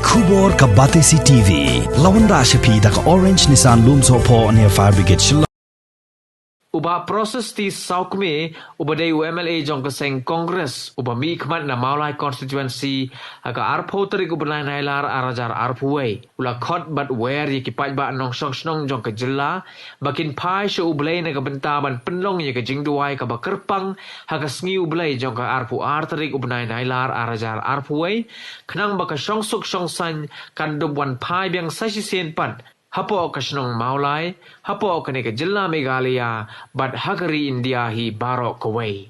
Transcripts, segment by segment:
Kubor ka Batesi TV. Lawan Rashapi da ka Orange Nissan Lumso po near Fire Brigade. Uba proses ti saukme uba day UMLA jong kaseng Kongres uba mi khmat na Maulai constituency aga arpo tari uba nai nailar arajar arpuway ula khot bat wer ye ki paj ba nong song snong jong ka jilla bakin pai sho ublay na ka benta ban penlong ye ka jingduai ka bakerpang haga sngi ublay jong ka arpu artari uba nai nailar arajar arpuway khnang ba ka song suk song san kan dub wan pai biang sashi sen pat Hapo ka snong Maulai, hapo kani ka jilla Meghalaya, bat hagari India hi baro kaway.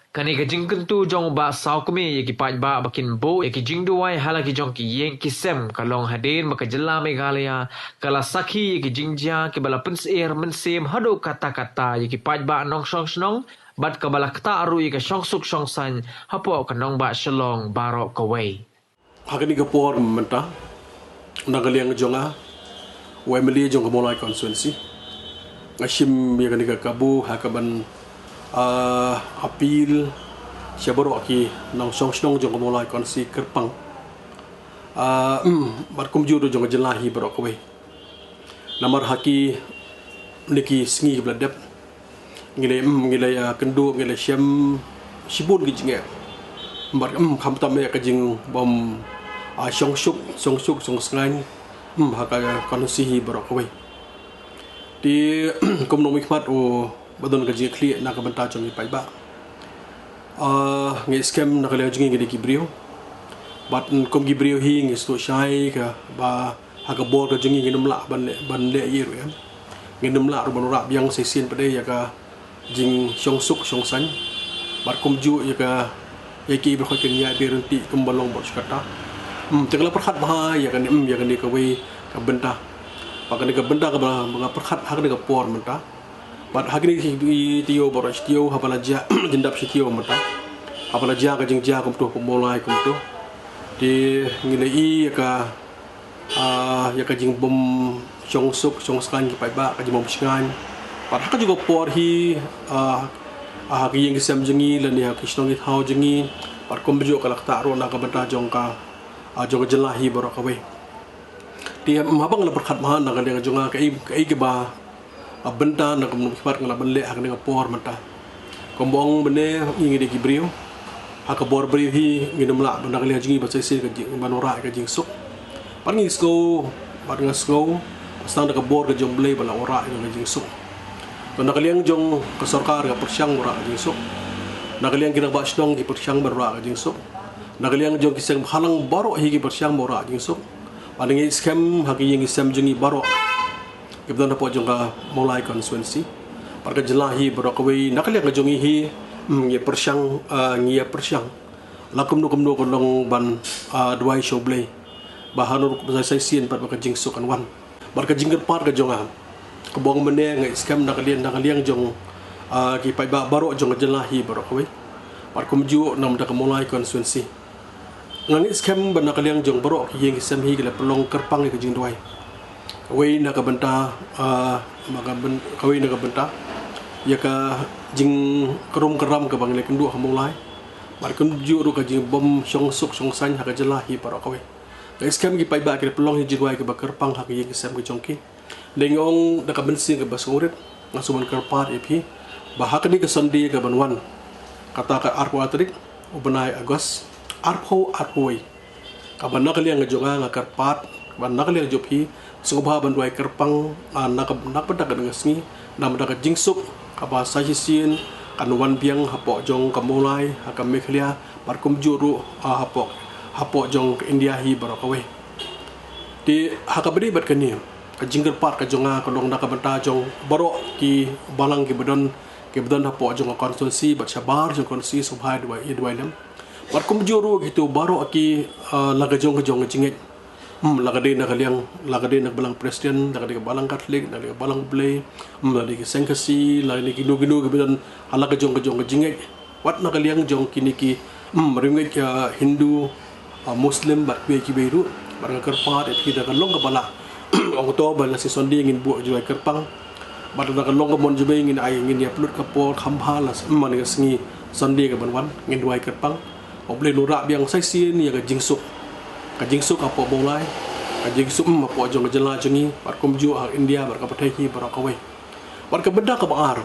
Kani ka jingkentu jong ba saukme yaki paj ba bakin bo yaki jingduwai halaki jong ki yeng kisem kalong hadin maka jilla Meghalaya, kala sakhi yaki jingjia ki bala pensair mensem hado kata-kata yaki paj ba nong song snong, bat kabala kata aru yaka song suk song san, hapo kanong ba shalong baro kaway. Hakani ka por menta, nagaliang jonga, UMLA jong Maulai constituency ngashim ya kanika kabu hakaban apil syabaro ki nang song snong jong Maulai constituency kerpang barkum judo jong jelahi baro kowe namar haki niki sngi bladep ngile ya kendu ngile syam sibun gijinge bar kham tamme ka jing bom song suk song sngan haka konsihi barakowe di komno mikmat o badon gaji kli na ka banta chong pai ba ngi scam na kala jingi ngi gibriyo bat kom gibriyo hi ngi sto shai ka ba haka bor ka jingi ngi numla ban le yiru ya ngi numla ro ban rap yang sesin pade ya ka jing song suk song san bat kom ju ya ka yaki ba khokin ya be renti kumbalong bor skata tegala perkhat bah ya kan ka we ka benta pakan ka benta ka ba perkhat hak ni ka por menta bat hak ni tio boros tio hapala ja jendap tio menta hapala ja ka jingja kum tu Maulai kum tu di ngilai ya ka jing bom song suk song skan ki pai ba ka jing bom skan bat hak juga por hi hak yang kisam jengi lan ya kisnong it hau jengi bat kom bejo ka lakta ro na ka benta jong ka jong jelahi baro kawe dia mabang la perkhat mahan na kali jonga kai ke ba benta na kum khpat ngala banle hak ne por mata kombong bene ngi de gibriu hak bor briu hi ngi namla banda kali jingi ba sese ka jing banora ka jing suk pan ngi sko bat ngasko stang da ka bor ka jong ble bala ora ka jing suk banda kali jong ka sarkar ka persyang ora ka jing suk na kali kina ba stong ki persyang ora ka jing suk nagaliang jong kisang halang baro higi persyang mora jing sok paling scam hagi yang isam jengi baro kibdan dapat jong ka Maulai constituency parka jelahi baro kawe nagaliang jong hi ngi persyang ngi persyang lakum no kolong ban duai shoblay bahanur sai sien pat ka jing sok kan wan barka jingger par ka jonga kebong mene ngi scam nagaliang jong ki pai ba baro jong jelahi baro kawe parkum ju nam da ka Maulai constituency ngani scam bana kaliang jong baro ki yeng sem hi gila pelong kerpang ke jing duai wei na ka benta kawei na ka benta ya ka jing keram ka bangle kendu ha Maulai bar kun ju ru ka jing bom song suk song san ha ka jela hi baro kawei ngai scam gi pai ba ke pelong hi jing duai ke ba kerpang ha ki yeng sem ke jongki lengong da ka bensi ke basungurit ngasuman kerpat epi bahak ni ke sondi ke banwan kata ka arpo atrik ubenai agos arpo arpoi kaban nakali ang jonga nga karpat ban nakali ang jopi sungba ban duai kerpang nakpada ka ngasni namda ka jingsuk kaba sajisin kanwan biang hapo jong ka Maulai ka Meghalaya parkum juru hapo jong ka India hi barakawe di hakabri bat kani ka jingger pat ka jonga kolong nakabanta jong baro ki balang ki bedon hapo jong ka constituency bat sabar jong constituency subhai duai lam Barkum juru gitu baru aki laga jong jingit laga de nak balang presiden laga de balang Katolik laga de balang Blay laga de sengkasi laga de ginu kemudian laga jong jingit wat nak liang jong kini ki meringit ya Hindu Muslim bat be ki beru barang kerpat et kita kan long ke bala ong to bala si sondi ngin bu juai kerpang bat nak long ke mon jube ngin ai ngin ya plut ke por khamphalas man sengi sondi ke banwan ngin duai kerpang Oble nurak biang sai sien ya ka jingsuk jing suk apa bolai ka jing suk apa jong jela jengi bat kum ju India bat ka pathai hi bat ka we bat ka benda ka baar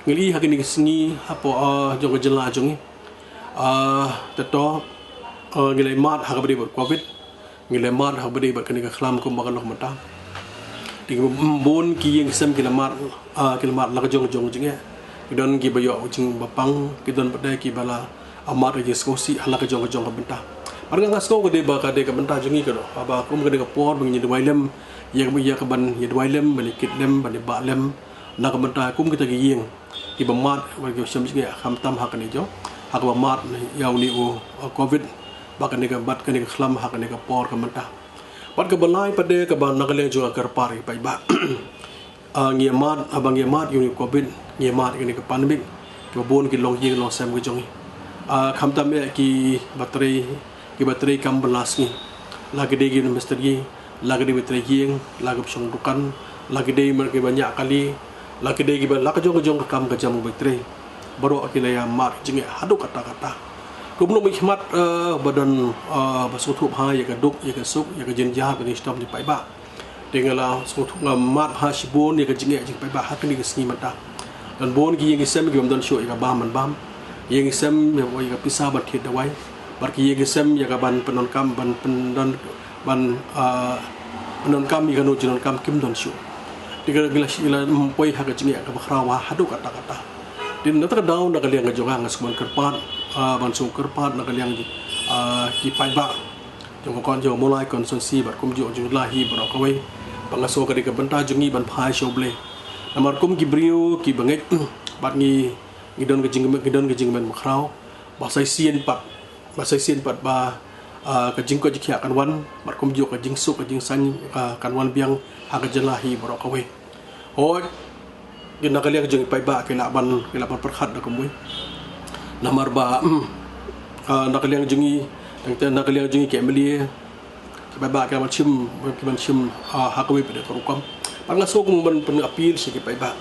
ngili ha kini sengi apa jong jela jengi teto ngilai mat ha ka beri bat covid ngilai mat ha beri bat kini ka khlam kum bakan mata di bon ki yang sem kilamat la ka jong jengi kidon ki bayo jing bapang kidon badai ki bala amat je skosi hala ka jong ka benta arga ngasko ko de ba ka de ka benta jengi ka do aba kum ka de ka por bang ni wailem ya ka ban ya wailem balikit lem ban ba lem la ka benta kum kita gi yeng ki ba mat wa ki sem jengi kham tam ha ka ni jo ha ka ba mat yaw ni o covid ba ka ni ka bat ka ni ka khlam ha ka ni ka por ka benta bat ka balai pade ka ban nakale jo ka pari pai ba ngiamat abang ngiamat uni covid ngiamat ini ke pandemik ke bon ki long yeng long sem ke jongi kham tam ki baterai kam belas ni lagi de gi misteri lagi de baterai yeng lagi song dukan lagi de mer banyak kali lagi de gi ba lak jong kam ke jam baterai baru akilaya mat jinge hadu kata-kata kumno hikmat badan basutup ha ya ka duk ya ka suk ya ka jin jahat ni stom di pai ba dengan suatu mat hasibon ya kejinge jing pai ba hakni ke sni mata dan bon ki yang sem ki dan show ya bam bam yang sem ya ka pisah bat hit dawai bar ki yang sem ya ka ban penon kam ban penon ya no jinon kam kim don show diga gelas ila mpoi ha kejinge ka bakhrawa hadu kata-kata din nata daun nak liang ka jonga ngasman kerpat ban sung kerpat nak liang ki pai ba jong kon jo mulai konsumsi bat kum jo lahi bar ka wei pangaso ka de ka benta jungi ban phai shoble namar kum ki brio ki bangek bat ngi don ka jing men makrau ba sai sien pat ba ka jing ko jikhya kan wan bat kum jo ka jing su ka jing san kan wan biang ha ka jelahi bar ka wei o din nak liang jing pai ba ke la ban perkhat da kumui namar ba nak liang jungi tang nak liang jungi ke melie ba ka chim hakawi pada korukam pangla so kum ban pen appeal si pai ba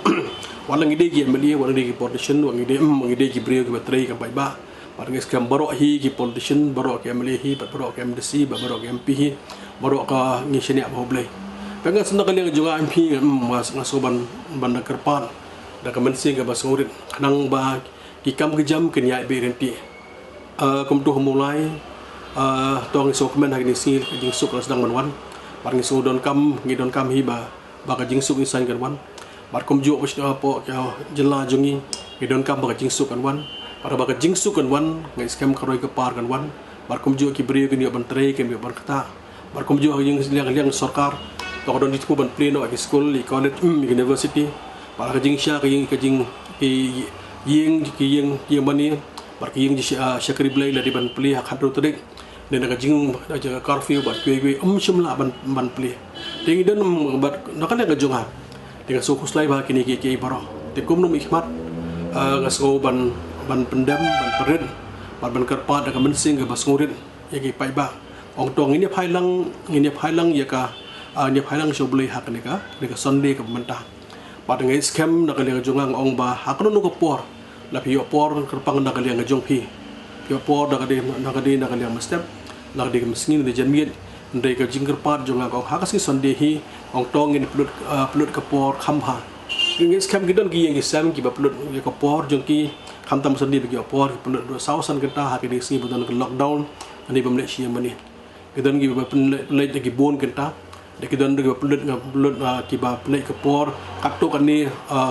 walang ide gi melie walang ide gi politician wang ide gi brio gi baterai kan pai ba parang skam baro hi gi politician baro ke melie hi baro ke MDC baro ke MP hi baro ka ngi sini apa boleh pengen sendak kali juga MP mas ngaso ban kerpan da ka mensing ka basurit kanang ba ki kam ke jam ke nyai berenti kum tu mulai tong so kemen hari ni sil jing suk sedang manwan par ngi so don kam hi ba ka jing suk insan kan wan bar kum ju apa jela jungi ngi don kam ba ka jing suk kan wan par ba ka jing suk kan wan ngai skam karoi ka par kan wan bar kum ju ki bri ke ni ban tre ke ni ban kata bar kum ju jing liang sarkar to don ditu ban pleno ke school college university par ka jing sha ka jing yeng mani bar ki yeng syakri blai la di ban pli hak hadro tedek dan nak jing jaga curfew bat kue semla ban pli tingi dan bat nak ada jong ha dengan suku slai ba kini ki baro te kum num hikmat ngaso ban pendam ban perin ban kerpat da mensing ke basngurit ya ki pai ba ong tong ini phailang ya ka ni phailang so boleh hak ni ka sunday ka mentah pat ngai scam nak le jong ang ong ba hak no ko por la pi por kerpang nak le jong pi por nak le step nak de mesngin de janmiet ndai ka jingker pat jonga ko hakasi sonde hi ong tong in plut ka por khamha ngis kam gidon gi yang sam ki ba plut ka por jong ki kham tam sonde bi por plut do sausan kenta ha ki de singi budon ka lockdown ani ba malaysia mani gidon gi ba plut gi bon kenta de gidon gi ba plut ki ba plut ka por kato kan ni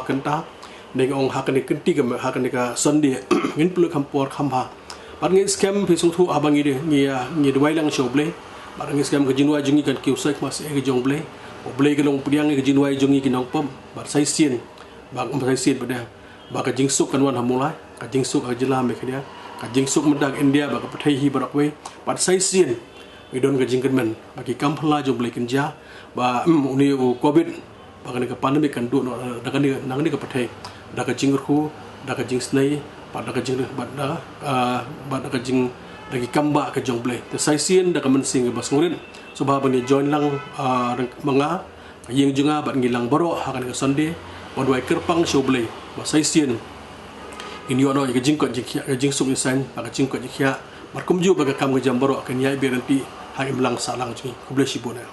kenta de ong hakani kenti ka sonde ngin plut kam por khamha par ngi scam pi su thu abang ngi dwai lang shoble par ngi scam ke jinwa jungi kan kiu sai mas e jongle oble ke long priang ke jinwa jungi ki nong pom bar sai sien pada ba ka jingsuk kan wan hamulai ka jingsuk ka jela me khia ka jingsuk mendak India ba ka pathai hi barak we par sai sien ngi don ka jingken men ba ki kampla jongle kinja ba uni covid ba ka pandemic kan du da kan nang ni ka pathai da ka jingru da ka jingsnai pada ka jing bad ka jing lagi kamba ka jongle te sai sien da ka mensing bas ngurin so ba bani join lang manga yeng junga bat ngilang baro ha kan ka sonde bodwai kerpang shoble ba sai sien in yo no ka jing ko jikya ka jing suk insan ba ka jing ko jikya bar kum ju ba ka kam ka jam baro ka nyai berenti hai imlang salang jungi ku bless you bona